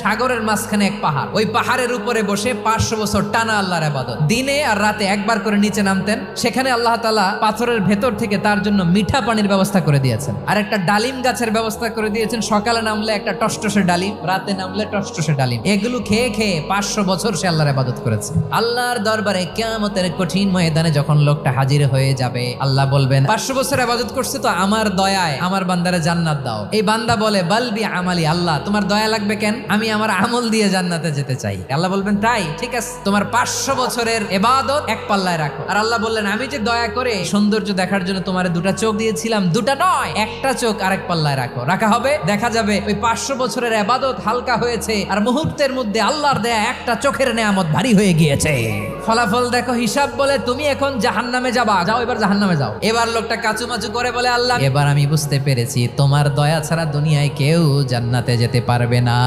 সাগরের মাঝখানে এক পাহাড়, ওই পাহাড়ের উপরে বসে 500 বছর টানা আল্লাহর ইবাদত। দিনে আর রাতে একবার করে নিচে নামতেন। সেখানে আল্লাহ তাআলা পাথরের ভেতর থেকে তার জন্য মিঠা পানির ব্যবস্থা করে দিয়েছেন, আর একটা ডালিম গাছের ব্যবস্থা করে দিয়েছেন। সকালে নামলে একটা টসটসে ডালিম, রাতে নামলে টসটসে ডালিম। এগুলো খেয়ে খেয়ে 500 বছর সে আল্লাহর ইবাদত করেছে। আল্লাহর দরবারে কিয়ামতের কঠিন ময়দানে যখন লোকটা হাজির হয়ে যাবে, আল্লাহ বলবেন 500 বছর ইবাদত করছে তো আমার দয়ায় আমার বান্দারে জান্নাত দাও। এই বান্দা বলে বালবি আমালি, আল্লাহ তোমার দয়া লাগবে কেন, আমি আমার আমল দিয়ে জান্নাতে যেতে চাই। আল্লাহ বলবেন তাই ঠিক আছে, তোমার 500 বছরের ইবাদত এক পাল্লায় রাখো। আর আল্লাহ বললেন আমি যে দয়া করে সৌন্দর্য দেখার জন্য তোমার দুটা চোখ দিয়েছিলাম, দুটা নয় একটা চোখ আরেক পাল্লায় রাখো। রাখা হবে, দেখা যাবে ওই 500 বছরের ইবাদত হালকা হয়েছে আর মুহূর্তের মধ্যে আল্লাহর দেয়া একটা চোখের নেয়ামত ভারী হয়ে গিয়েছে। ফলাফল দেখো, হিসাব বলে তুমি এখন জাহান্নামে যাবা, যাও এবার জাহান্নামে যাও। এবার লোকটা কাচুমাচু করে বলে আল্লাহ এবার আমি বুঝতে পেরেছি তোমার দয়া ছাড়া দুনিয়ায় কেউ জান্নাতে যেতে পারবে না।